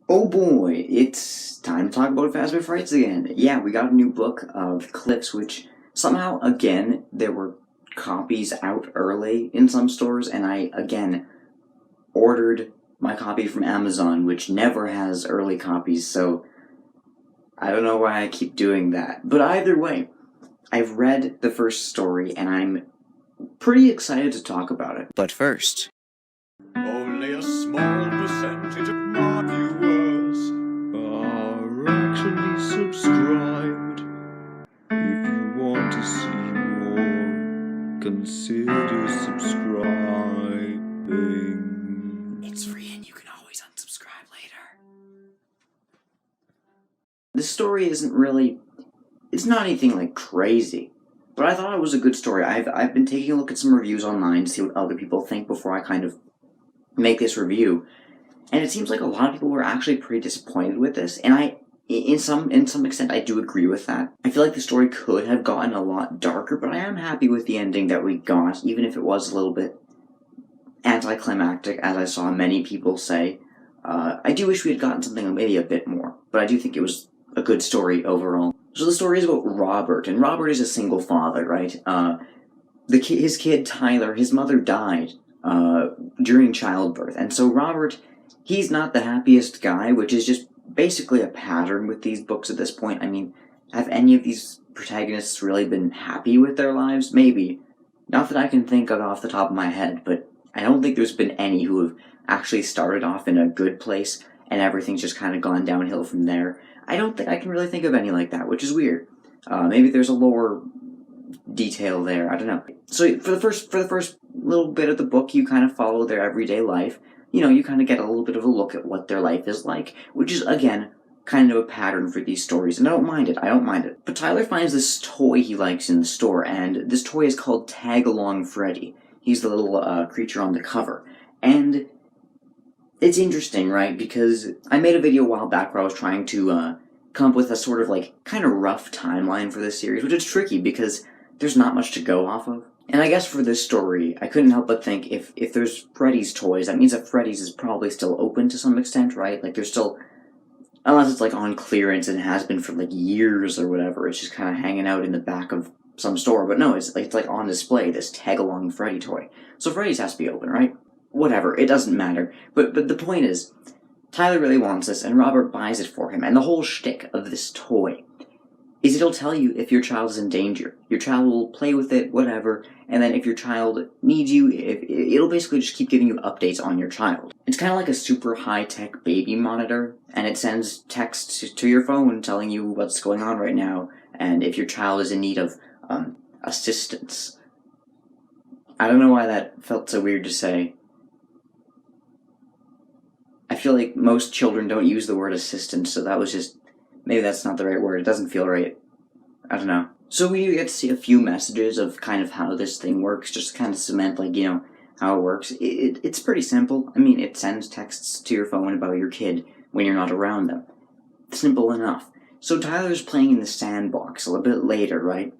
Oh boy, it's time to talk about Fazbear Frights again. Yeah, we got a new book of Cliffs, which somehow, again, there were copies out early in some stores, and I, again, ordered my copy from Amazon, which never has early copies, so I don't know why I keep doing that. But either way, I've read the first story, and I'm pretty excited to talk about it. But first, only a small percentage of my viewers are actually subscribed. If you want to see more, consider subscribing. it's free and you can always unsubscribe later. This story isn't really... it's not anything like crazy, but I thought it was a good story. I've been taking a look at some reviews online to see what other people think before I kind of make this review, and it seems like a lot of people were actually pretty disappointed with this, and in some extent, I do agree with that. I feel like the story could have gotten a lot darker, but I am happy with the ending that we got, even if it was a little bit anticlimactic, as I saw many people say. I do wish we had gotten something maybe a bit more, but I do think it was a good story overall. So the story is about Robert, and Robert is a single father, right? His kid, Tyler, his mother died during childbirth, and so Robert, he's not the happiest guy, which is just basically a pattern with these books at this point. I mean, have any of these protagonists really been happy with their lives? Maybe. Not that I can think of off the top of my head, but I don't think there's been any who have actually started off in a good place and everything's just kind of gone downhill from there. I don't think I can really think of any like that, which is weird. Maybe there's a lower detail there, I don't know. So for the first little bit of the book, you kind of follow their everyday life. You know, you kind of get a little bit of a look at what their life is like, which is, again, kind of a pattern for these stories, and I don't mind it. But Tyler finds this toy he likes in the store, and this toy is called Tag-Along Freddy. He's the little creature on the cover. And it's interesting, right, because I made a video a while back where I was trying to come up with a sort of, like, kind of rough timeline for this series, which is tricky because there's not much to go off of. And I guess for this story, I couldn't help but think if there's Freddy's toys, that means that Freddy's is probably still open to some extent, right? Like, there's still... unless it's, like, on clearance and has been for, like, years or whatever, it's just kind of hanging out in the back of some store. But no, it's like on display, this Tag-Along Freddy toy. So Freddy's has to be open, right? Whatever, it doesn't matter. But the point is, Tyler really wants this, and Robert buys it for him, and the whole shtick of this toy is it'll tell you if your child is in danger. Your child will play with it, whatever, and then if your child needs you, it'll basically just keep giving you updates on your child. It's kind of like a super high-tech baby monitor, and it sends text to your phone telling you what's going on right now, and if your child is in need of assistance. I don't know why that felt so weird to say. I feel like most children don't use the word assistance, so that was just... maybe that's not the right word. It doesn't feel right. I don't know. So we do get to see a few messages of kind of how this thing works, just to kind of cement, like, you know, how it works. It's pretty simple. I mean, it sends texts to your phone about your kid when you're not around them. Simple enough. So Tyler's playing in the sandbox a little bit later, right?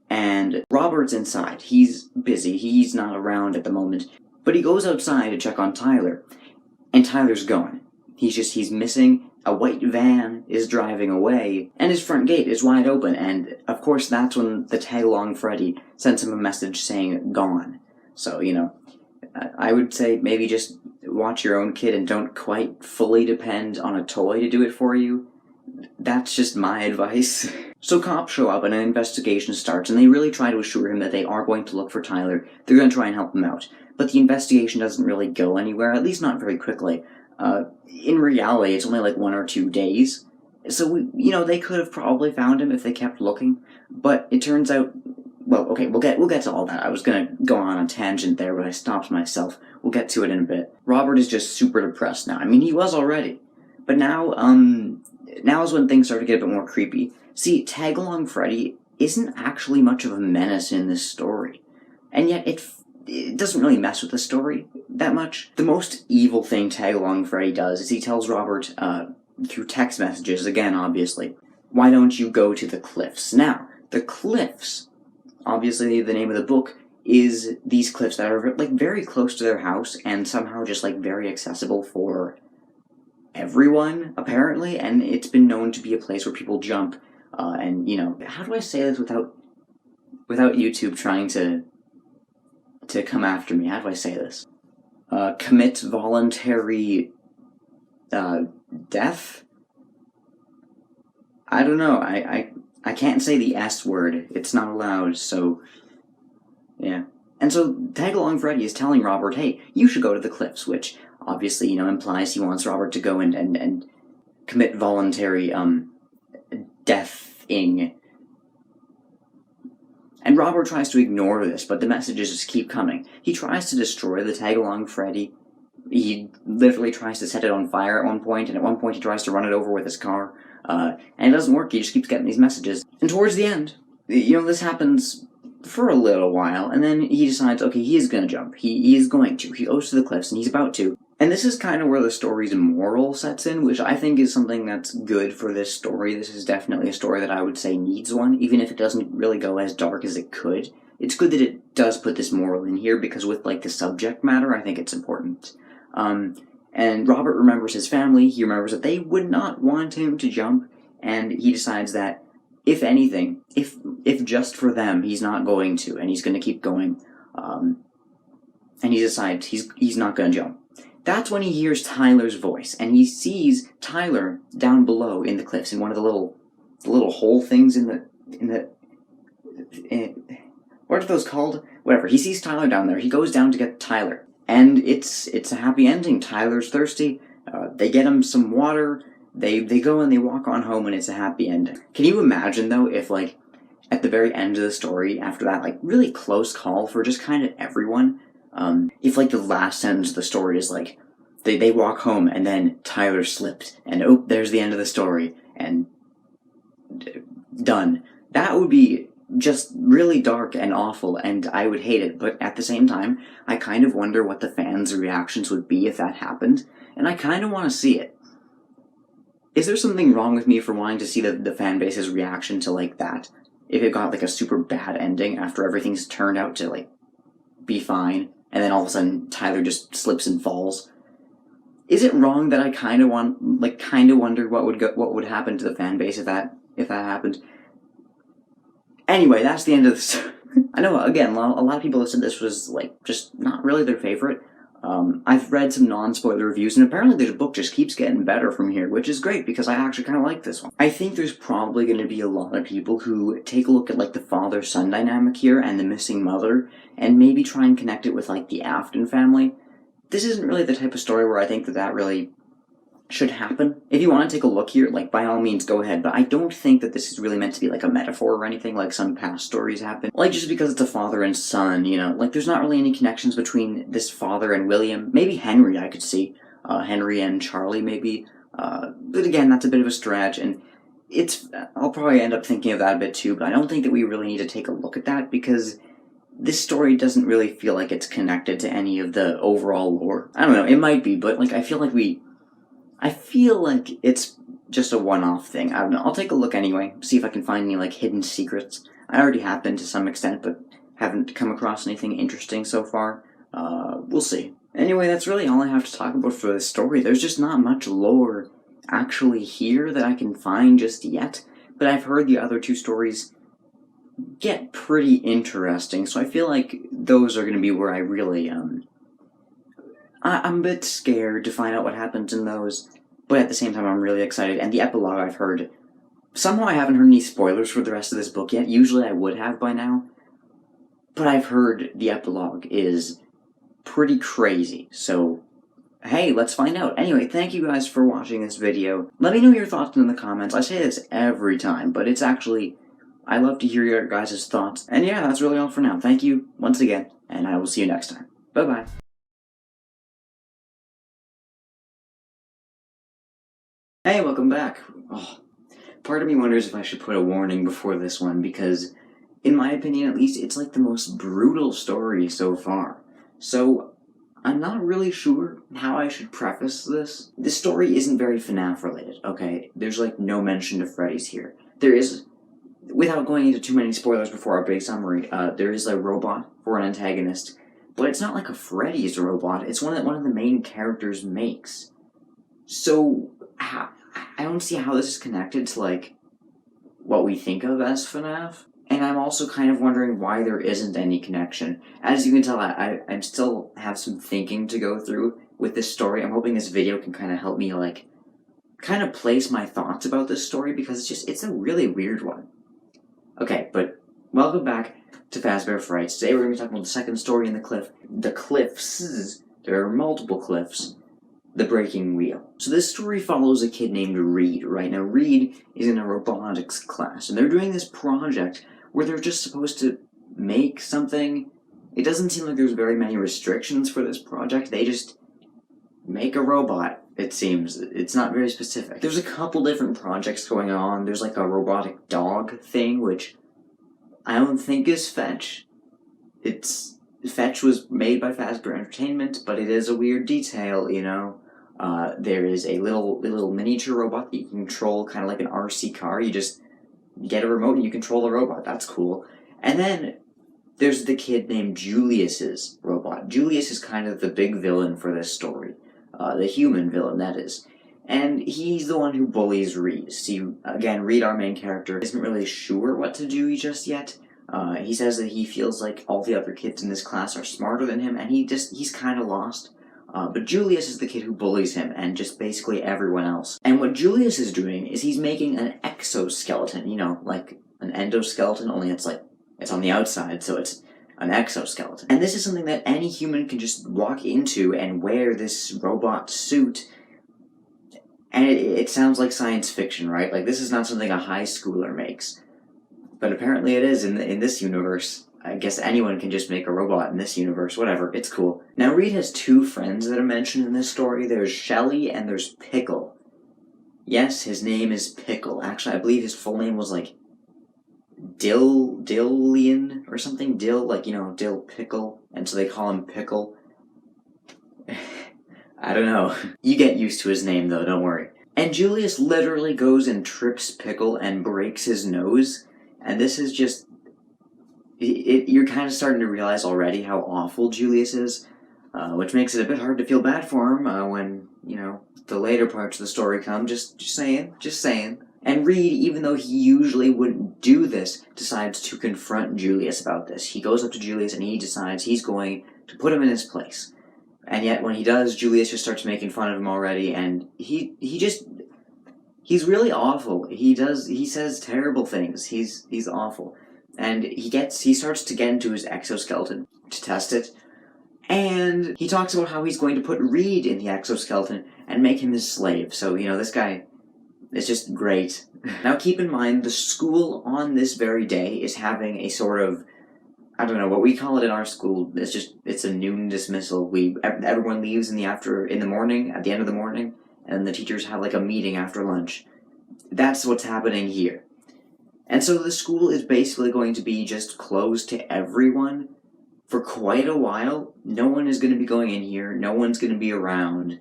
And Robert's inside. He's busy. He's not around at the moment. But he goes outside to check on Tyler. And Tyler's gone. He's missing. A white van is driving away, and his front gate is wide open, and of course that's when the Tag-Along Freddy sends him a message saying, gone. So, you know, I would say maybe just watch your own kid and don't quite fully depend on a toy to do it for you. That's just my advice. So cops show up and an investigation starts, and they really try to assure him that they are going to look for Tyler. They're going to try and help him out. But the investigation doesn't really go anywhere, at least not very quickly. In reality, it's only like 1 or 2 days. So, you know, they could have probably found him if they kept looking. But it turns out... well, okay, we'll get to all that. I was gonna go on a tangent there, but I stopped myself. We'll get to it in a bit. Robert is just super depressed now. I mean, he was already. But now, now is when things start to get a bit more creepy. See, Tag-Along Freddy isn't actually much of a menace in this story. And yet, it doesn't really mess with the story that much. The most evil thing Tag-Along Freddy does is he tells Robert, through text messages, again, obviously, why don't you go to the cliffs? Now, the cliffs, obviously the name of the book, is these cliffs that are, like, very close to their house and somehow just, like, very accessible for everyone, apparently, and it's been known to be a place where people jump, and, you know, how do I say this without YouTube trying to come after me? How do I say this? Commit voluntary, death? I don't know, I can't say the S word, it's not allowed, so, yeah. And so, Tag-Along Freddy is telling Robert, hey, you should go to the cliffs, which obviously, you know, implies he wants Robert to go and commit voluntary, deathing. And Robert tries to ignore this, but the messages just keep coming. He tries to destroy the Tag-Along Freddy. He literally tries to set it on fire at one point, and at one point he tries to run it over with his car. And it doesn't work, he just keeps getting these messages. And towards the end, you know, this happens for a little while, and then he decides, okay, he is gonna jump. He is going to. He goes to the cliffs, and he's about to. And this is kind of where the story's moral sets in, which I think is something that's good for this story. This is definitely a story that I would say needs one, even if it doesn't really go as dark as it could. It's good that it does put this moral in here, because with, like, the subject matter, I think it's important. And Robert remembers his family. He remembers that they would not want him to jump, and he decides that, if anything, if just for them, he's not going to, and he's going to keep going, and he decides he's not going to jump. That's when he hears Tyler's voice, and he sees Tyler down below in the cliffs, in one of the little hole things in the what are those called? Whatever. He sees Tyler down there. He goes down to get Tyler, and it's a happy ending. Tyler's thirsty. They get him some water. They go and they walk on home, and it's a happy ending. Can you imagine, though, if, like, at the very end of the story, after that, like, really close call for just kind of everyone, if, like, the last sentence of the story is, like, they walk home, and then Tyler slipped, and oh, there's the end of the story, and done. That would be just really dark and awful, and I would hate it, but at the same time, I kind of wonder what the fans' reactions would be if that happened, and I kind of want to see it. Is there something wrong with me for wanting to see the fan base's reaction to, like, that? If it got, like, a super bad ending after everything's turned out to, like, be fine, and then all of a sudden Tyler just slips and falls? Is it wrong that I kind of wondered what would happen to the fan base if that happened? Anyway, that's the end of the story. I know, again, a lot of people have said this was, like, just not really their favorite. I've read some non-spoiler reviews, and apparently the book just keeps getting better from here, which is great, because I actually kind of like this one. I think there's probably going to be a lot of people who take a look at, like, the father-son dynamic here, and the missing mother, and maybe try and connect it with, like, the Afton family. This isn't really the type of story where I think that really should happen. If you want to take a look here, like, by all means, go ahead, but I don't think that this is really meant to be, like, a metaphor or anything, like some past stories happen. Like, just because it's a father and son, you know, like, there's not really any connections between this father and William. Maybe Henry, I could see. Henry and Charlie, maybe. But again, that's a bit of a stretch, and I'll probably end up thinking of that a bit too, but I don't think that we really need to take a look at that, because this story doesn't really feel like it's connected to any of the overall lore. I don't know, it might be, but, like, I feel like it's just a one-off thing. I don't know. I'll take a look anyway, see if I can find any, like, hidden secrets. I already have been to some extent, but haven't come across anything interesting so far. We'll see. Anyway, that's really all I have to talk about for this story. There's just not much lore actually here that I can find just yet, but I've heard the other two stories get pretty interesting, so I feel like those are going to be where I really, I'm a bit scared to find out what happens in those, but at the same time I'm really excited, and the epilogue I've heard, somehow I haven't heard any spoilers for the rest of this book yet. Usually I would have by now, but I've heard the epilogue is pretty crazy, so hey, let's find out. Anyway, thank you guys for watching this video. Let me know your thoughts in the comments. I say this every time, but it's actually, I love to hear your guys' thoughts. And yeah, that's really all for now. Thank you once again, and I will see you next time. Bye-bye. Hey, welcome back. Oh, part of me wonders if I should put a warning before this one, because, in my opinion at least, it's like the most brutal story so far. So, I'm not really sure how I should preface this. This story isn't very FNAF related, okay? There's like no mention of Freddy's here. There is, without going into too many spoilers before our big summary, there is a robot for an antagonist, but it's not like a Freddy's robot, it's one that one of the main characters makes. So, I don't see how this is connected to, like, what we think of as FNAF. And I'm also kind of wondering why there isn't any connection. As you can tell, I still have some thinking to go through with this story. I'm hoping this video can kind of help me, like, kind of place my thoughts about this story, because it's a really weird one. Okay, but welcome back to Fazbear Frights. Today we're going to be talking about the second story in the cliffs. There are multiple cliffs. The Breaking Wheel. So this story follows a kid named Reed, right? Now Reed is in a robotics class, and they're doing this project where they're just supposed to make something. It doesn't seem like there's very many restrictions for this project. They just make a robot, it seems. It's not very specific. There's a couple different projects going on. There's like a robotic dog thing, which I don't think is Fetch. Fetch was made by Fazbear Entertainment, but it is a weird detail, you know? There is a little miniature robot that you can control, kind of like an RC car. You just get a remote and you control the robot. That's cool. And then there's the kid named Julius's robot. Julius is kind of the big villain for this story. The human villain, that is. And he's the one who bullies Reed. See, again, Reed, our main character, isn't really sure what to do just yet. He says that he feels like all the other kids in this class are smarter than him, and he's kind of lost. But Julius is the kid who bullies him, and just basically everyone else. And what Julius is doing is he's making an exoskeleton, you know, like an endoskeleton, only it's on the outside, so it's an exoskeleton. And this is something that any human can just walk into and wear this robot suit. And it sounds like science fiction, right? Like, this is not something a high schooler makes. But apparently it is in this universe. I guess anyone can just make a robot in this universe, whatever, it's cool. Now, Reed has two friends that are mentioned in this story. There's Shelly and there's Pickle. Yes, his name is Pickle. Actually, I believe his full name was, like, Dillian or something. Dill, like, you know, Dill Pickle. And so they call him Pickle. I don't know. You get used to his name, though, don't worry. And Julius literally goes and trips Pickle and breaks his nose. And this is just... you're kind of starting to realize already how awful Julius is, which makes it a bit hard to feel bad for him when, you know, the later parts of the story come. Just saying. And Reed, even though he usually wouldn't do this, decides to confront Julius about this. He goes up to Julius and he decides he's going to put him in his place. And yet when he does, Julius just starts making fun of him already, and he's really awful. He says terrible things. He's awful. And he starts to get into his exoskeleton to test it, and he talks about how he's going to put Reed in the exoskeleton and make him his slave. So, you know, this guy is just great. Now keep in mind, the school on this very day is having a sort of, I don't know, what we call it in our school, it's a noon dismissal. Everyone leaves at the end of the morning, and the teachers have like a meeting after lunch. That's what's happening here. And so the school is basically going to be just closed to everyone for quite a while. No one is going to be going in here. No one's going to be around,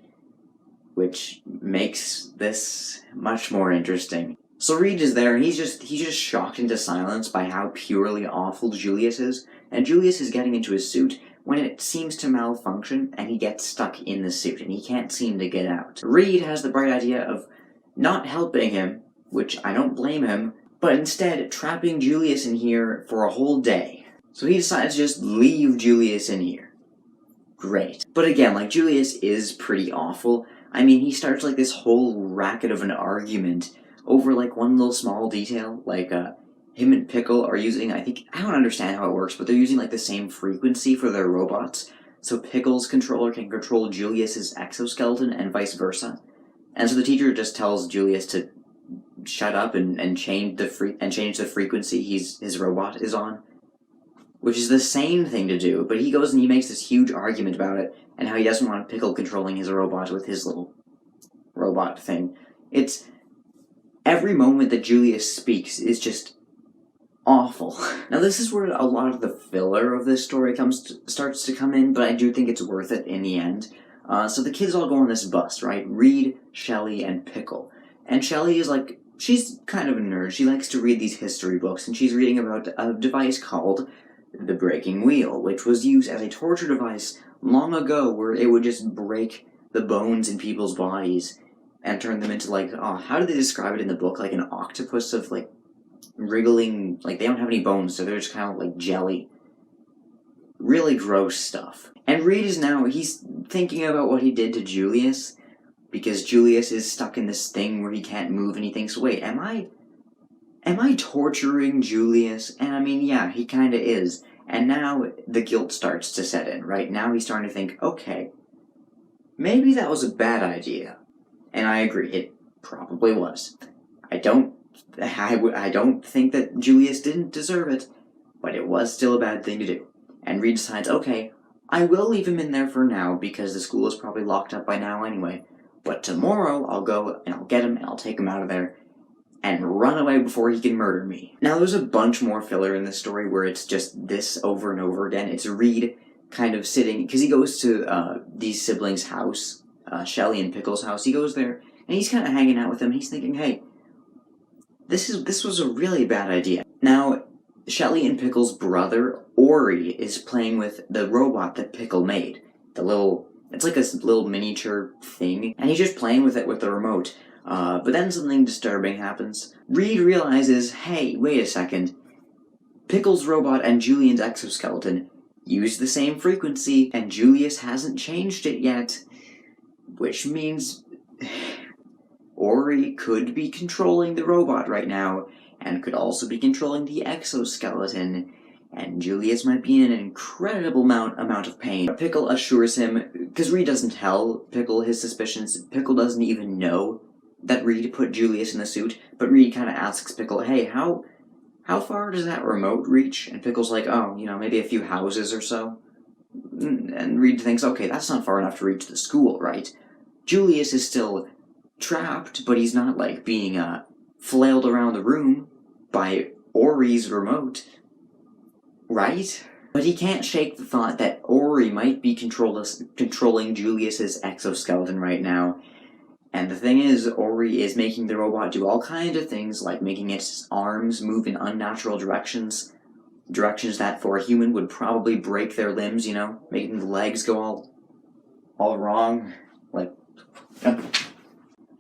which makes this much more interesting. So Reed is there, and he's just shocked into silence by how purely awful Julius is. And Julius is getting into his suit when it seems to malfunction, and he gets stuck in the suit, and he can't seem to get out. Reed has the bright idea of not helping him, which I don't blame him, but instead trapping Julius in here for a whole day. So he decides to just leave Julius in here. Great. But again, like, Julius is pretty awful. I mean, he starts like this whole racket of an argument over like one little small detail, like him and Pickle are using, I don't understand how it works, but they're using like the same frequency for their robots, so Pickle's controller can control Julius's exoskeleton and vice versa. And so the teacher just tells Julius to shut up and change the frequency his robot is on, which is the same thing to do, but he goes and he makes this huge argument about it, and how he doesn't want Pickle controlling his robot with his little robot thing. It's... every moment that Julius speaks is just awful. Now this is where a lot of the filler of this story starts to come in, but I do think it's worth it in the end. So the kids all go on this bus, right? Reed, Shelly, and Pickle. And Shelly is like, she's kind of a nerd. She likes to read these history books, and she's reading about a device called the Breaking Wheel, which was used as a torture device long ago, where it would just break the bones in people's bodies and turn them into, like, oh, how do they describe it in the book? Like an octopus of, like, wriggling, like, they don't have any bones, so they're just kind of like jelly. Really gross stuff. And Reed is now, he's thinking about what he did to Julius, because Julius is stuck in this thing where he can't move, and he thinks, wait, am I torturing Julius? And I mean, yeah, he kinda is. And now the guilt starts to set in, right? Now he's starting to think, okay, maybe that was a bad idea. And I agree, it probably was. I don't think that Julius didn't deserve it, but it was still a bad thing to do. And Reed decides, okay, I will leave him in there for now, because the school is probably locked up by now anyway. But tomorrow, I'll go and I'll get him and I'll take him out of there and run away before he can murder me. Now, there's a bunch more filler in this story where it's just this over and over again. It's Reed kind of sitting, because he goes to these siblings' house, Shelly and Pickle's house. He goes there, and he's kind of hanging out with them. He's thinking, hey, this was a really bad idea. Now, Shelly and Pickle's brother, Ori, is playing with the robot that Pickle made. It's like a little miniature thing, and he's just playing with it with the remote. But then something disturbing happens. Reed realizes, hey, wait a second. Pickle's robot and Julian's exoskeleton use the same frequency, and Julius hasn't changed it yet. Which means Ori could be controlling the robot right now, and could also be controlling the exoskeleton, and Julius might be in an incredible amount of pain. But Pickle assures him, because Reed doesn't tell Pickle his suspicions, Pickle doesn't even know that Reed put Julius in the suit, but Reed kind of asks Pickle, hey, how far does that remote reach? And Pickle's like, oh, maybe a few houses or so. And Reed thinks, okay, that's not far enough to reach the school, right? Julius is still trapped, but he's not, like, being, flailed around the room by Ori's remote, right? But he can't shake the thought that Ori might be controlling Julius's exoskeleton right now. And the thing is, Ori is making the robot do all kinds of things, like making its arms move in unnatural directions that for a human would probably break their limbs, making the legs go all wrong, like...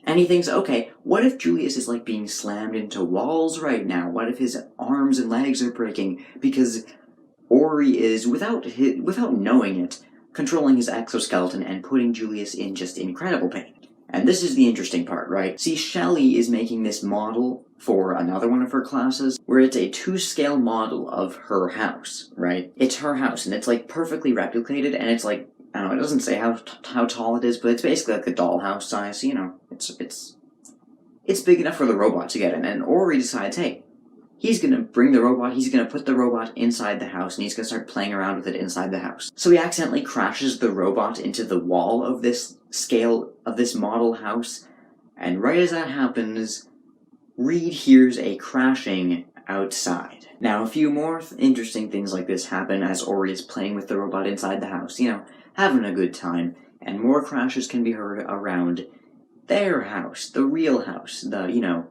And he thinks, okay, what if Julius is, like, being slammed into walls right now? What if his arms and legs are breaking? Because Ori is, without knowing it, controlling his exoskeleton and putting Julius in just incredible pain. And this is the interesting part, right? See, Shelly is making this model for another one of her classes, where it's a 2-scale model of her house, right? It's her house, and it's, like, perfectly replicated, and it's, like, I don't know, it doesn't say how tall it is, but it's basically like a dollhouse size, it's big enough for the robot to get in. And Ori decides, hey, he's gonna bring the robot, he's gonna put the robot inside the house, and he's gonna start playing around with it inside the house. So he accidentally crashes the robot into the wall of this model house, and right as that happens, Reed hears a crashing outside. Now, a few more interesting things like this happen as Ori is playing with the robot inside the house, having a good time, and more crashes can be heard around their house, the real house, the,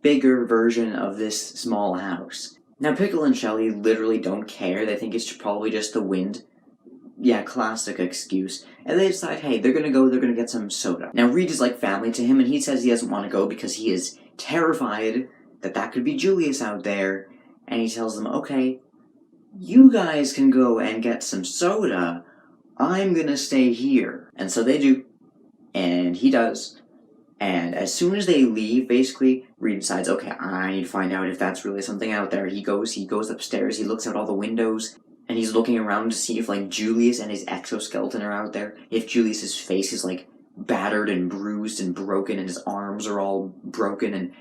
bigger version of this small house. Now, Pickle and Shelly literally don't care. They think it's probably just the wind. Yeah, classic excuse. And they decide, hey, they're gonna get some soda. Now, Reed is like family to him, and he says he doesn't want to go because he is terrified that could be Julius out there. And he tells them, okay, you guys can go and get some soda. I'm gonna stay here. And so they do. And he does. And as soon as they leave, basically, Reed decides, okay, I need to find out if that's really something out there. He goes upstairs, he looks out all the windows, and he's looking around to see if, like, Julius and his exoskeleton are out there. If Julius's face is, like, battered and bruised and broken, and his arms are all broken,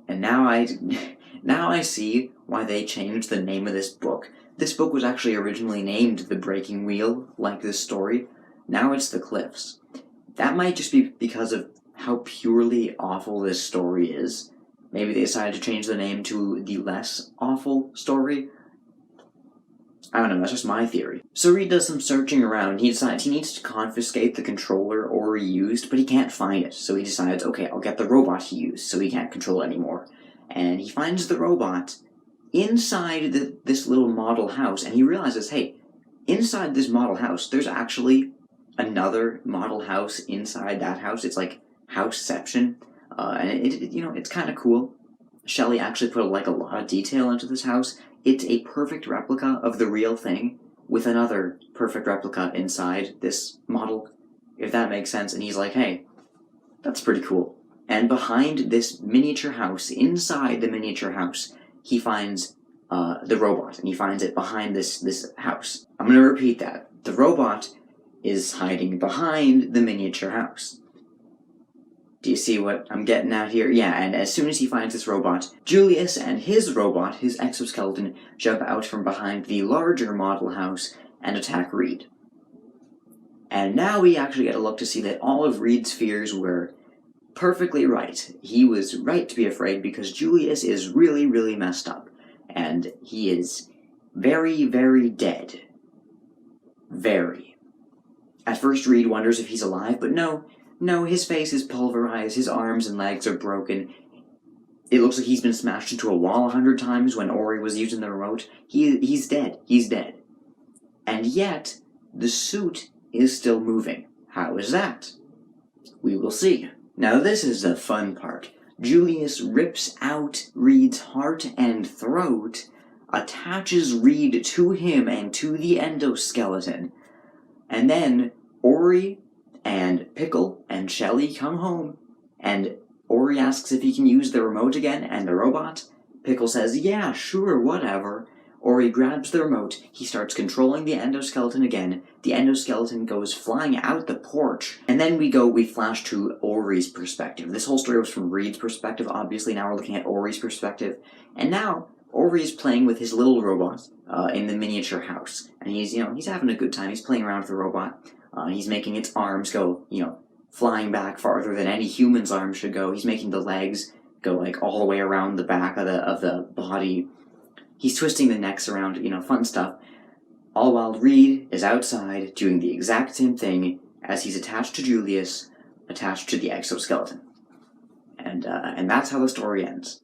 and now I see why they changed the name of this book. This book was actually originally named The Breaking Wheel, like this story. Now it's The Cliffs. That might just be because of how purely awful this story is. Maybe they decided to change the name to The Less Awful Story. I don't know, that's just my theory. So Reed does some searching around. He decides he needs to confiscate the controller Ori used, but he can't find it. So he decides, okay, I'll get the robot he used, so he can't control it anymore. And he finds the robot inside this little model house, and he realizes, hey, inside this model house, there's actually another model house inside that house. It's like houseception, and it's kind of cool. Shelley actually put like a lot of detail into this house. It's a perfect replica of the real thing, with another perfect replica inside this model, if that makes sense. And he's like, hey, that's pretty cool. And behind this miniature house, inside the miniature house, he finds the robot, and he finds it behind this house. I'm going to repeat that. The robot is hiding behind the miniature house. Do you see what I'm getting at here? Yeah, and as soon as he finds this robot, Julius and his robot, his exoskeleton, jump out from behind the larger model house and attack Reed. And now we actually get a look to see that all of Reed's fears were perfectly right. He was right to be afraid because Julius is really, really messed up. And he is very, very dead. Very. At first Reed wonders if he's alive, but no, his face is pulverized, his arms and legs are broken. It looks like he's been smashed into a wall 100 times when Ori was using the remote. He's dead. He's dead. And yet, the suit is still moving. How is that? We will see. Now this is the fun part. Julius rips out Reed's heart and throat, attaches Reed to him and to the endoskeleton, and then Ori and Pickle and Shelley come home, and Ori asks if he can use the remote again, and the robot. Pickle says, yeah, sure, whatever. Ori grabs the remote, he starts controlling the endoskeleton again, the endoskeleton goes flying out the porch, and then we flash to Ori's perspective. This whole story was from Reed's perspective, obviously, now we're looking at Ori's perspective, and now Ori is playing with his little robot in the miniature house, and he's having a good time. He's playing around with the robot. He's making its arms go, flying back farther than any human's arms should go. He's making the legs go, like, all the way around the back of the body. He's twisting the necks around, fun stuff. All while Reed is outside doing the exact same thing as he's attached to Julius, attached to the exoskeleton. And that's how the story ends.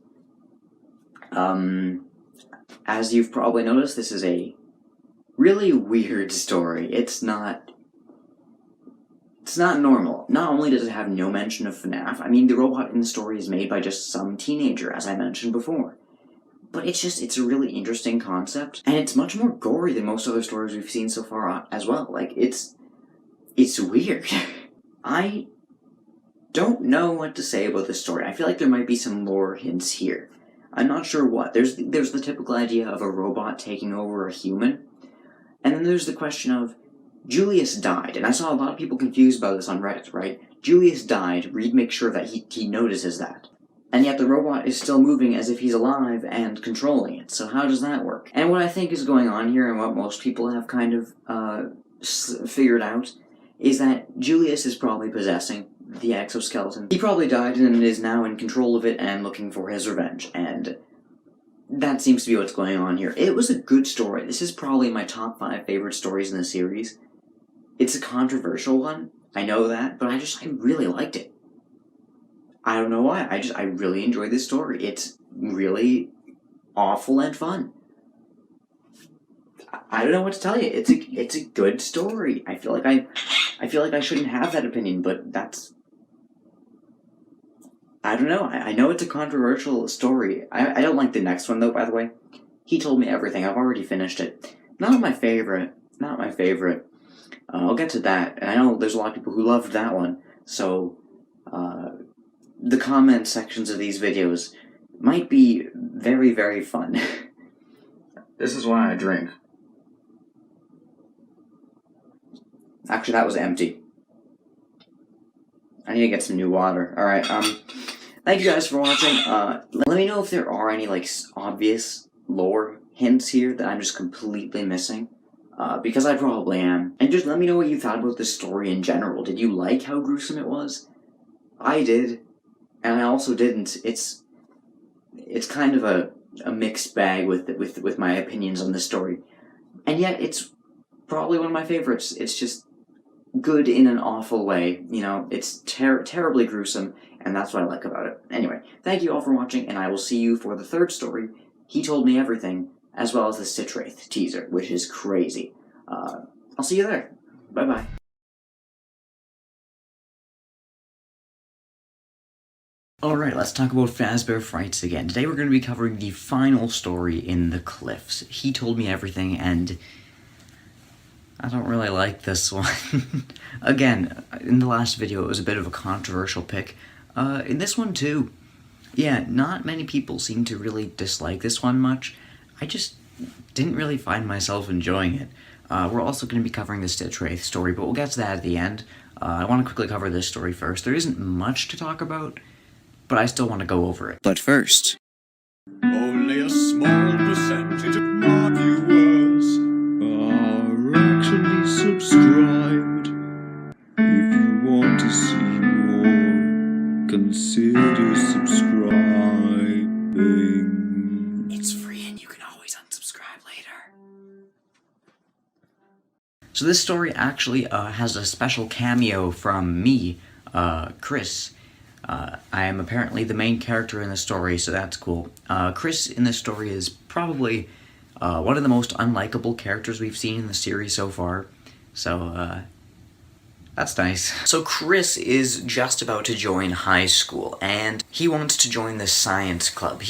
As you've probably noticed, this is a really weird story. It's not normal. Not only does it have no mention of FNAF, I mean, the robot in the story is made by just some teenager, as I mentioned before. But it's a really interesting concept, and it's much more gory than most other stories we've seen so far as well. Like, it's weird. I don't know what to say about this story. I feel like there might be some lore hints here. I'm not sure what. There's the typical idea of a robot taking over a human, and then there's the question of, Julius died, and I saw a lot of people confused about this on Reddit, right? Julius died, Reed makes sure that he notices that. And yet the robot is still moving as if he's alive and controlling it, so how does that work? And what I think is going on here, and what most people have kind of figured out, is that Julius is probably possessing the exoskeleton. He probably died and is now in control of it and looking for his revenge, and that seems to be what's going on here. It was a good story. This is probably my top 5 favorite stories in the series. It's a controversial one, I know that, but I really liked it. I don't know why, I really enjoyed this story. It's really awful and fun. I don't know what to tell you. It's a good story. I feel like I shouldn't have that opinion, but that's, I don't know. I know it's a controversial story. I don't like the next one though, by the way. He Told Me Everything. I've already finished it. Not my favorite. I'll get to that. And I know there's a lot of people who loved that one, so the comment sections of these videos might be very, very fun. This is why I drink. Actually, that was empty. I need to get some new water. Alright, thank you guys for watching. Let me know if there are any, like, obvious lore hints here that I'm just completely missing. Because I probably am. And just let me know what you thought about this story in general. Did you like how gruesome it was? I did. And I also didn't. It's kind of a mixed bag with my opinions on this story. And yet, it's probably one of my favorites. It's just good in an awful way. It's terribly gruesome, and that's what I like about it. Anyway, thank you all for watching, and I will see you for the third story, He Told Me Everything, as well as the Stitchwraith teaser, which is crazy. I'll see you there. Bye-bye. Alright, let's talk about Fazbear Frights again. Today we're going to be covering the final story in The Cliffs. He told me everything, and I don't really like this one. Again, in the last video it was a bit of a controversial pick. In this one too. Yeah, not many people seem to really dislike this one much. I just didn't really find myself enjoying it. We're also going to be covering the Stitchwraith story, but we'll get to that at the end. I want to quickly cover this story first. There isn't much to talk about, but I still want to go over it. But first, Only a small percentage of my viewers are actually subscribed. If you want to see more, consider subscribing. it's free and you can always unsubscribe later. So this story actually has a special cameo from me, Chris. I am apparently the main character in the story, so that's cool. Chris in this story is probably one of the most unlikable characters we've seen in the series so far, so that's nice. So Chris is just about to join high school, and he wants to join the science club.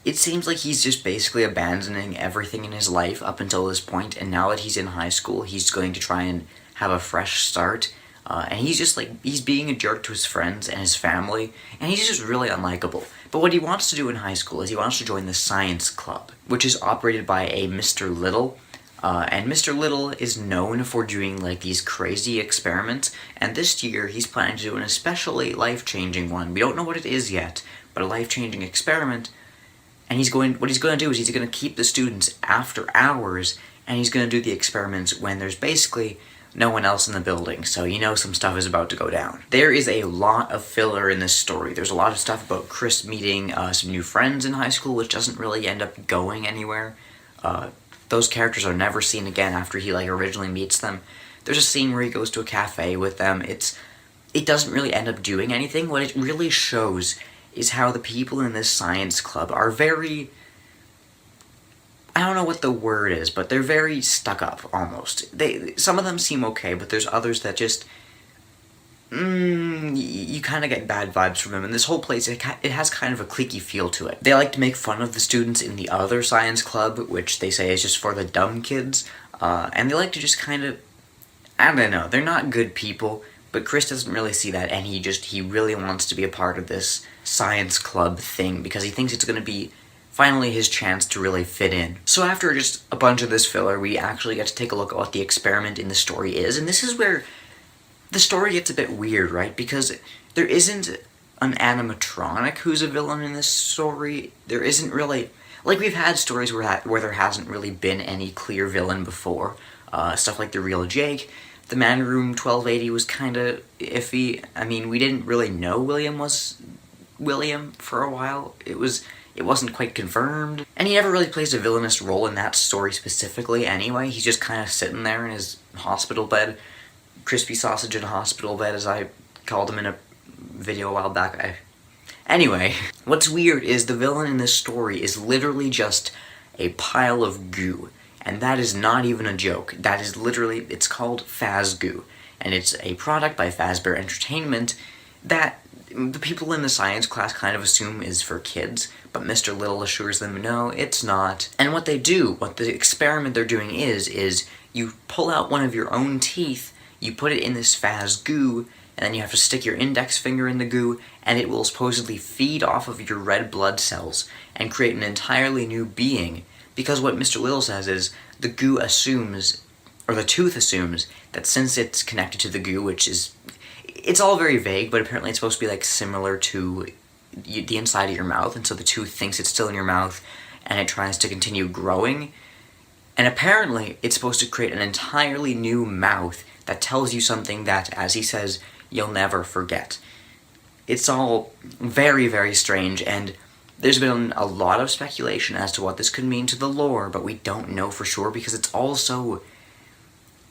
It seems like he's just basically abandoning everything in his life up until this point, and now that he's in high school, he's going to try and have a fresh start. And he's just he's being a jerk to his friends and his family, and he's just really unlikable. But what he wants to do in high school is he wants to join the science club, which is operated by a Mr. Little. And Mr. Little is known for doing these crazy experiments, and this year he's planning to do an especially life-changing one. We don't know what it is yet, but a life-changing experiment. And what he's going to do is he's going to keep the students after hours, and he's going to do the experiments when there's basically no one else in the building, so you know some stuff is about to go down. There is a lot of filler in this story. There's a lot of stuff about Chris meeting some new friends in high school, which doesn't really end up going anywhere. Those characters are never seen again after he originally meets them. There's a scene where he goes to a cafe with them. It doesn't really end up doing anything. What it really shows is how the people in this science club are very, I don't know what the word is, but they're very stuck up, almost. Some of them seem okay, but there's others that just, you kind of get bad vibes from them. And this whole place, it has kind of a cliquey feel to it. They like to make fun of the students in the other science club, which they say is just for the dumb kids. And they like to just kind of, I don't know, they're not good people, but Chris doesn't really see that, and he really wants to be a part of this science club thing, because he thinks it's going to be finally his chance to really fit in. So after just a bunch of this filler, we actually get to take a look at what the experiment in the story is, and this is where the story gets a bit weird, right? Because there isn't an animatronic who's a villain in this story. There isn't really, we've had stories where there hasn't really been any clear villain before. Stuff like The Real Jake. The Man in Room 1280 was kind of iffy. I mean, we didn't really know William was William for a while. It wasn't quite confirmed. And he never really plays a villainous role in that story specifically anyway. He's just kind of sitting there in his hospital bed. Crispy sausage in a hospital bed, as I called him in a video a while back. Anyway, what's weird is the villain in this story is literally just a pile of goo. And that is not even a joke. That is literally, it's called Fazgoo. And it's a product by Fazbear Entertainment that the people in the science class kind of assume is for kids, but Mr. Little assures them, no, it's not. And what the experiment they're doing is you pull out one of your own teeth, you put it in this Fazgoo, and then you have to stick your index finger in the goo, and it will supposedly feed off of your red blood cells and create an entirely new being. Because what Mr. Little says is, the goo assumes, or the tooth assumes, that since it's connected to the goo, which is, it's all very vague, but apparently it's supposed to be similar to the inside of your mouth, and so the tooth thinks it's still in your mouth, and it tries to continue growing. And apparently, it's supposed to create an entirely new mouth that tells you something that, as he says, you'll never forget. It's all very, very strange, and there's been a lot of speculation as to what this could mean to the lore, but we don't know for sure because it's all so,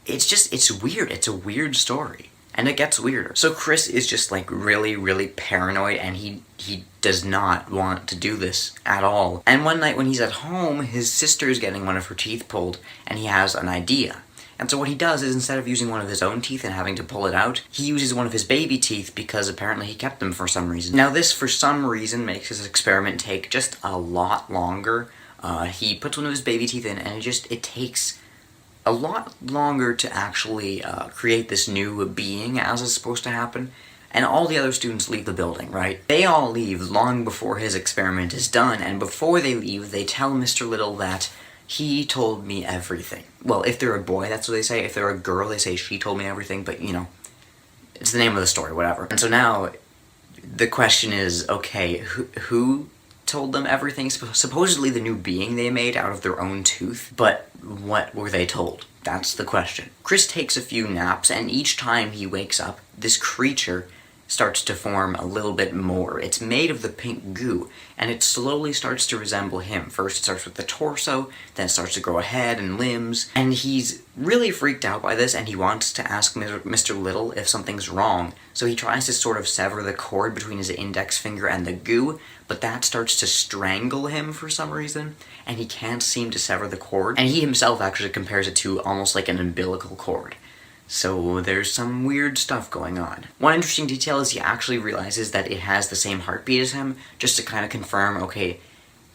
it's weird. It's a weird story. And it gets weirder. So Chris is just really, really paranoid, and he does not want to do this at all. And one night when he's at home, his sister is getting one of her teeth pulled, and he has an idea. And so what he does is, instead of using one of his own teeth and having to pull it out, he uses one of his baby teeth because apparently he kept them for some reason. Now this, for some reason, makes his experiment take just a lot longer. He puts one of his baby teeth in, and it takes a lot longer to actually create this new being as is supposed to happen. And all the other students leave the building, right? They all leave long before his experiment is done, and before they leave, they tell Mr. Little that he told me everything. Well, if they're a boy, that's what they say. If they're a girl, they say she told me everything, but, you know, it's the name of the story, whatever. And so now, the question is, okay, who told them everything? Supposedly the new being they made out of their own tooth, but what were they told? That's the question. Chris takes a few naps, and each time he wakes up, this creature starts to form a little bit more. It's made of the pink goo, and it slowly starts to resemble him. First it starts with the torso, then it starts to grow a head and limbs, and he's really freaked out by this, and he wants to ask Mr. Little if something's wrong. So he tries to sort of sever the cord between his index finger and the goo, but that starts to strangle him for some reason, and he can't seem to sever the cord, and he himself actually compares it to almost like an umbilical cord. So there's some weird stuff going on. One interesting detail is he actually realizes that it has the same heartbeat as him, just to kind of confirm, okay,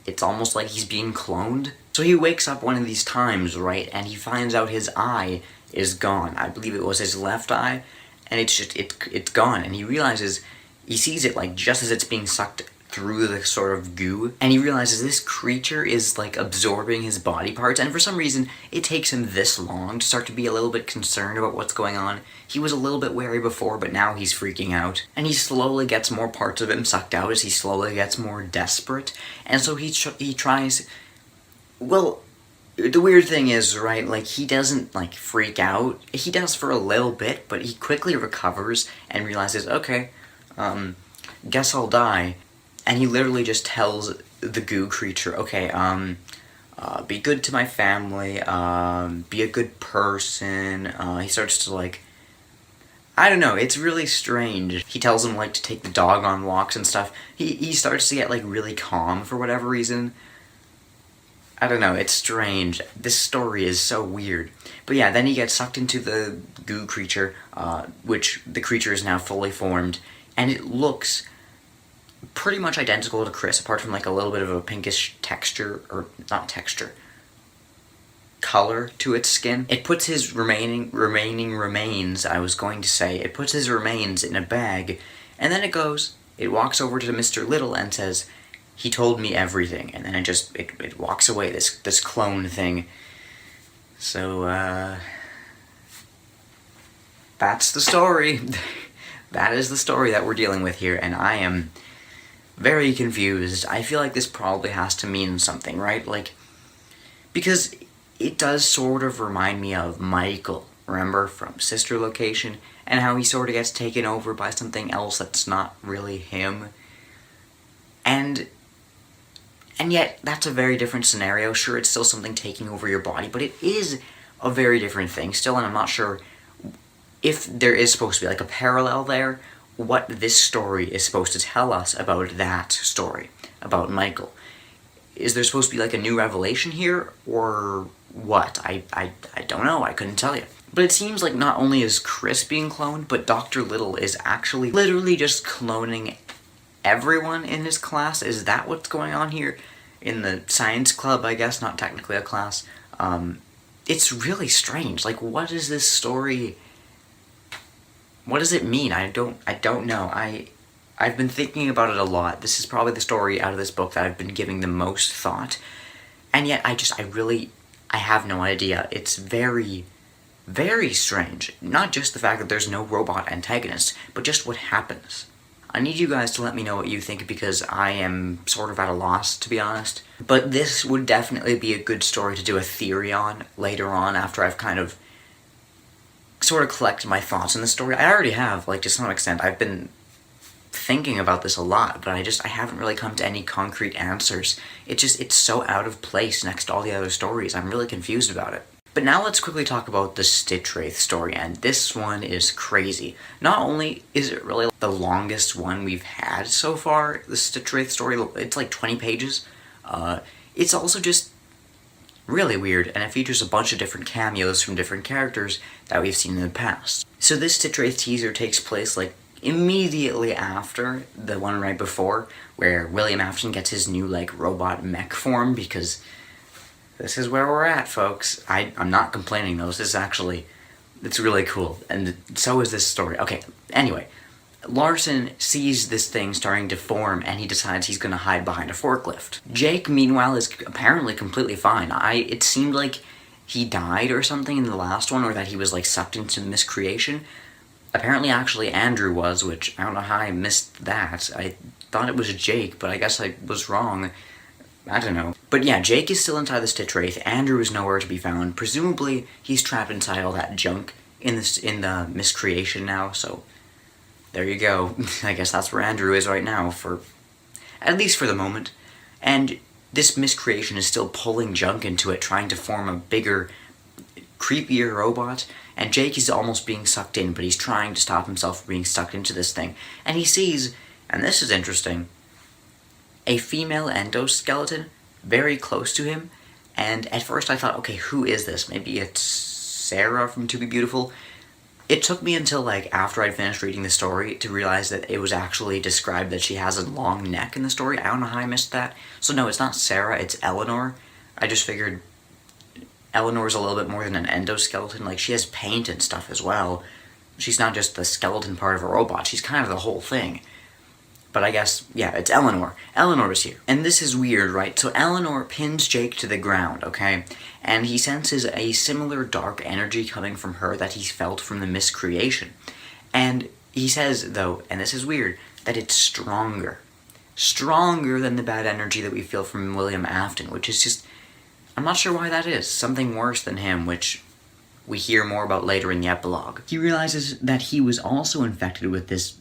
it's almost like he's being cloned. So he wakes up one of these times, right, and he finds out his eye is gone. I believe it was his left eye, and it's gone, and he realizes, he sees it like just as it's being sucked through the sort of goo, and he realizes this creature is like absorbing his body parts, and for some reason it takes him this long to start to be a little bit concerned about what's going on. He was a little bit wary before, but now he's freaking out, and he slowly gets more parts of him sucked out as he slowly gets more desperate, and so he tries, well, the weird thing is, right, like, he doesn't, like, freak out. He does for a little bit, but he quickly recovers and realizes, okay, guess I'll die. And he literally just tells the goo creature, okay, be good to my family, be a good person. He starts to, like, I don't know, it's really strange. He tells him, like, to take the dog on walks and stuff. He starts to get, like, really calm for whatever reason. I don't know, it's strange. This story is so weird. But yeah, then he gets sucked into the goo creature, which the creature is now fully formed, and it looks pretty much identical to Chris, apart from like a little bit of a pinkish texture, or not texture, color to its skin. It puts his remaining remains, I was going to say, it puts his remains in a bag, and then it walks over to Mr. Little and says, he told me everything, and then it walks away, this clone thing. So, that's the story. That is the story that we're dealing with here, and I am very confused. I feel like this probably has to mean something, right? Like, because it does sort of remind me of Michael, remember, from Sister Location, and how he sort of gets taken over by something else that's not really him. And yet, that's a very different scenario. Sure, it's still something taking over your body, but it is a very different thing still, and I'm not sure if there is supposed to be like a parallel there, what this story is supposed to tell us about that story, about Michael. Is there supposed to be like a new revelation here, or what? I don't know, I couldn't tell you. But it seems like not only is Chris being cloned, but Dr. Little is actually literally just cloning everyone in his class. Is that what's going on here? In the science club, I guess, not technically a class. It's really strange. Like, what is this story? What does it mean? I don't know. I've been thinking about it a lot. This is probably the story out of this book that I've been giving the most thought. And yet, I have no idea. It's very, very strange. Not just the fact that there's no robot antagonist, but just what happens. I need you guys to let me know what you think, because I am sort of at a loss, to be honest. But this would definitely be a good story to do a theory on later on, after I've kind of sort of collected my thoughts on the story. I already have, like, to some extent. I've been thinking about this a lot, but I haven't really come to any concrete answers. It's so out of place next to all the other stories. I'm really confused about it. But now let's quickly talk about the Stitchwraith story, and this one is crazy. Not only is it really the longest one we've had so far, the Stitchwraith story, it's like 20 pages, it's also just really weird, and it features a bunch of different cameos from different characters that we've seen in the past. So this Stitchwraith teaser takes place, like, immediately after the one right before, where William Afton gets his new, like, robot mech form, because this is where we're at, folks. I'm not complaining, though. This is actually, it's really cool, and so is this story. Okay, anyway, Larson sees this thing starting to form, and he decides he's gonna hide behind a forklift. Jake, meanwhile, is apparently completely fine. It seemed like he died or something in the last one, or that he was, like, sucked into miscreation. Apparently, actually, Andrew was, which I don't know how I missed that. I thought it was Jake, but I guess I was wrong. I don't know. But yeah, Jake is still inside the Stitchwraith. Andrew is nowhere to be found. Presumably, he's trapped inside all that junk in the miscreation now, so there you go. I guess that's where Andrew is right now, at least for the moment. And this miscreation is still pulling junk into it, trying to form a bigger, creepier robot, and Jake is almost being sucked in, but he's trying to stop himself from being sucked into this thing. And he sees, and this is interesting, a female endoskeleton very close to him, and at first I thought, okay, who is this? Maybe it's Sarah from To Be Beautiful? It took me until, like, after I'd finished reading the story to realize that it was actually described that she has a long neck in the story. I don't know how I missed that. So no, it's not Sarah, it's Eleanor. I just figured Eleanor's a little bit more than an endoskeleton. Like, she has paint and stuff as well. She's not just the skeleton part of a robot, she's kind of the whole thing. But I guess, yeah, it's Eleanor. Eleanor is here. And this is weird, right? So Eleanor pins Jake to the ground, okay? And he senses a similar dark energy coming from her that he felt from the miscreation. And he says, though, and this is weird, that it's stronger. Stronger than the bad energy that we feel from William Afton, which is just, I'm not sure why that is. Something worse than him, which we hear more about later in the epilogue. He realizes that he was also infected with this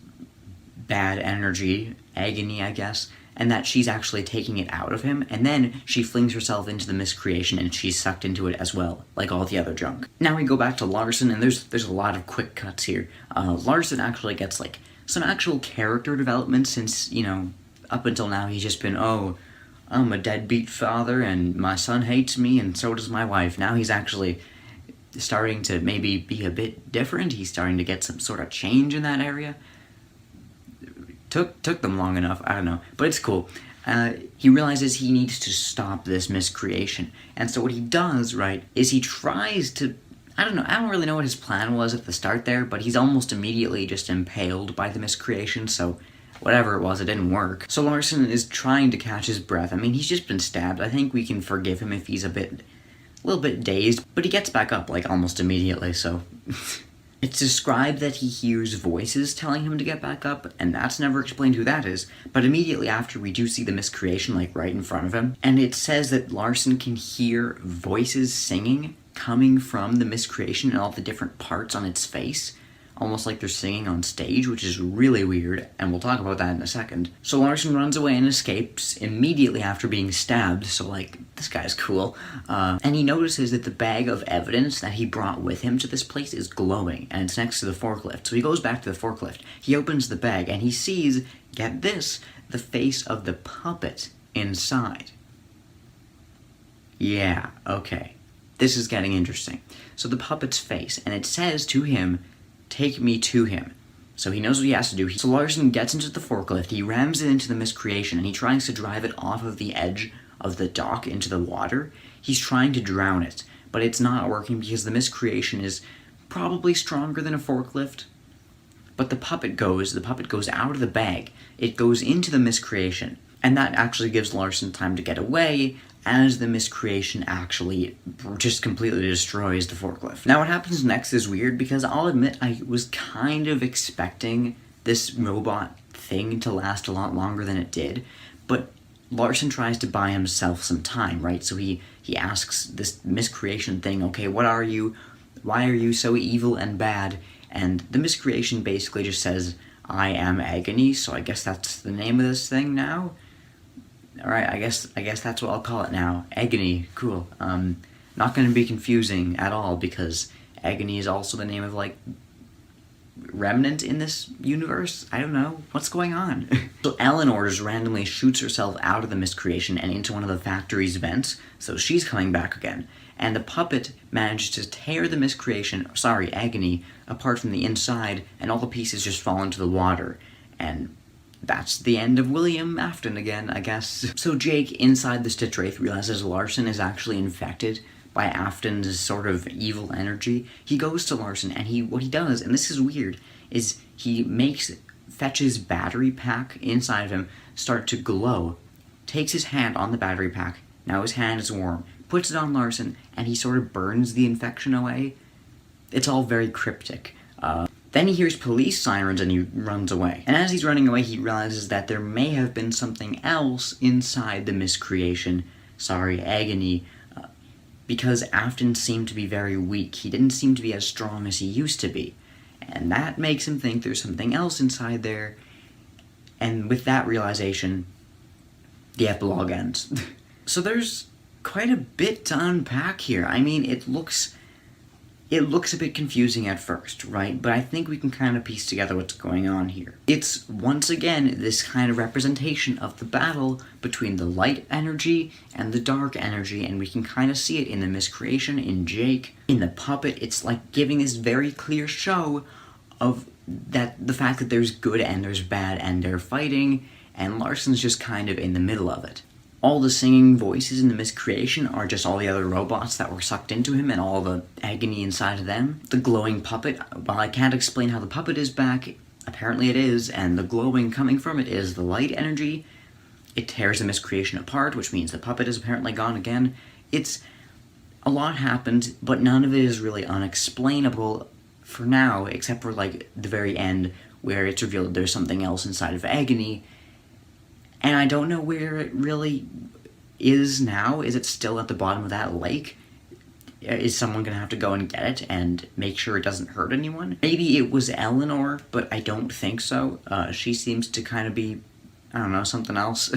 bad energy, agony, I guess, and that she's actually taking it out of him, and then she flings herself into the miscreation and she's sucked into it as well, like all the other junk. Now we go back to Larson, and there's a lot of quick cuts here. Larson actually gets, like, some actual character development since, you know, up until now he's just been, oh, I'm a deadbeat father and my son hates me and so does my wife. Now he's actually starting to maybe be a bit different. He's starting to get some sort of change in that area. Took them long enough, I don't know, but it's cool. He realizes he needs to stop this miscreation, and so what he does, right, is he tries to, I don't really know what his plan was at the start there, but he's almost immediately just impaled by the miscreation, so whatever it was, it didn't work. So Larson is trying to catch his breath. I mean, he's just been stabbed. I think we can forgive him if he's a little bit dazed, but he gets back up, like, almost immediately, so it's described that he hears voices telling him to get back up, and that's never explained who that is, but immediately after we do see the miscreation, like, right in front of him, and it says that Larson can hear voices singing coming from the miscreation and all the different parts on its face, almost like they're singing on stage, which is really weird, and we'll talk about that in a second. So Larson runs away and escapes immediately after being stabbed, so, like, this guy's cool. And he notices that the bag of evidence that he brought with him to this place is glowing, and it's next to the forklift. So he goes back to the forklift, he opens the bag, and he sees, get this, the face of the puppet inside. Yeah, okay. This is getting interesting. So the puppet's face, and it says to him, take me to him. So he knows what he has to do. So Larson gets into the forklift, he rams it into the miscreation, and he tries to drive it off of the edge of the dock into the water. He's trying to drown it, but it's not working because the miscreation is probably stronger than a forklift. But the puppet goes out of the bag. It goes into the miscreation, and that actually gives Larson time to get away, as the miscreation actually just completely destroys the forklift. Now what happens next is weird, because I'll admit I was kind of expecting this robot thing to last a lot longer than it did, but Larson tries to buy himself some time, right? So he asks this miscreation thing, okay, what are you? Why are you so evil and bad? And the miscreation basically just says, I am agony, so I guess that's the name of this thing now? Alright, I guess that's what I'll call it now. Agony, cool. Not gonna be confusing at all, because agony is also the name of, like, remnant in this universe? I don't know. What's going on? So Eleanor just randomly shoots herself out of the miscreation and into one of the factory's vents, so she's coming back again. And the puppet manages to tear the miscreation, sorry, Agony, apart from the inside, and all the pieces just fall into the water. And that's the end of William Afton again, I guess. So Jake, inside the Stitchwraith, realizes Larson is actually infected by Afton's sort of evil energy. He goes to Larson, and what he does, and this is weird, is he fetches battery pack inside of him start to glow, takes his hand on the battery pack, now his hand is warm, puts it on Larson, and he sort of burns the infection away. It's all very cryptic. Then he hears police sirens and he runs away. And as he's running away, he realizes that there may have been something else inside the miscreation, sorry, Agony, because Afton seemed to be very weak. He didn't seem to be as strong as he used to be. And that makes him think there's something else inside there. And with that realization, the epilogue ends. So there's quite a bit to unpack here. I mean, it looks a bit confusing at first, right? But I think we can kind of piece together what's going on here. It's, once again, this kind of representation of the battle between the light energy and the dark energy, and we can kind of see it in the miscreation, in Jake, in the puppet. It's like giving this very clear show of the fact that there's good and there's bad, and they're fighting, and Larson's just kind of in the middle of it. All the singing voices in the miscreation are just all the other robots that were sucked into him and all the agony inside of them. The glowing puppet, while I can't explain how the puppet is back, apparently it is, and the glowing coming from it is the light energy. It tears the miscreation apart, which means the puppet is apparently gone again. A lot happened, but none of it is really unexplainable for now, except for, like, the very end, where it's revealed there's something else inside of Agony. And I don't know where it really is now. Is it still at the bottom of that lake? Is someone gonna have to go and get it and make sure it doesn't hurt anyone? Maybe it was Eleanor, but I don't think so. She seems to kind of be, I don't know, something else.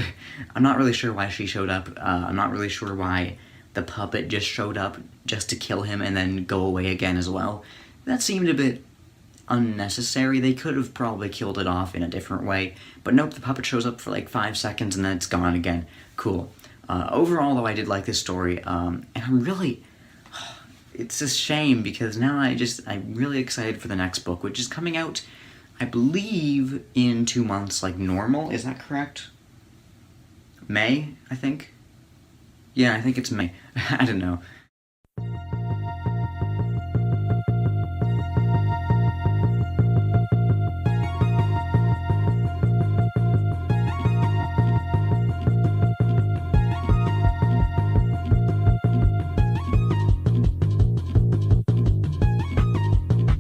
I'm not really sure why she showed up. I'm not really sure why the puppet just showed up just to kill him and then go away again as well. That seemed a bit unnecessary. They could have probably killed it off in a different way, but nope, the puppet shows up for like 5 seconds and then it's gone again. Cool. Overall, though, I did like this story, and I'm really, it's a shame because now I'm really excited for the next book, which is coming out, I believe, in 2 months, like normal. Is that correct? May, I think? Yeah, I think it's May. I don't know.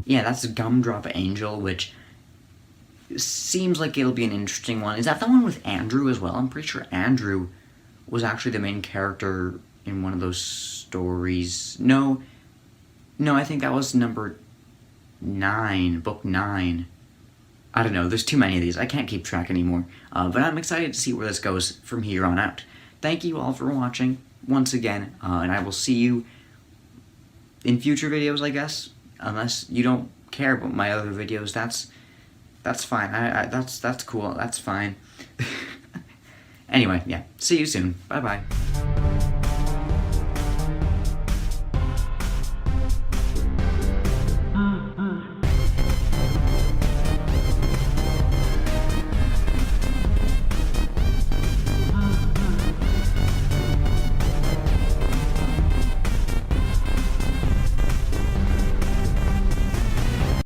Yeah, that's Gumdrop Angel, which seems like it'll be an interesting one. Is that the one with Andrew as well? I'm pretty sure Andrew was actually the main character in one of those stories. No, I think that was number 9, book 9. I don't know, there's too many of these. I can't keep track anymore. But I'm excited to see where this goes from here on out. Thank you all for watching, once again, and I will see you in future videos, I guess. Unless you don't care about my other videos, that's fine. That's cool. That's fine. Anyway, yeah. See you soon. Bye-bye.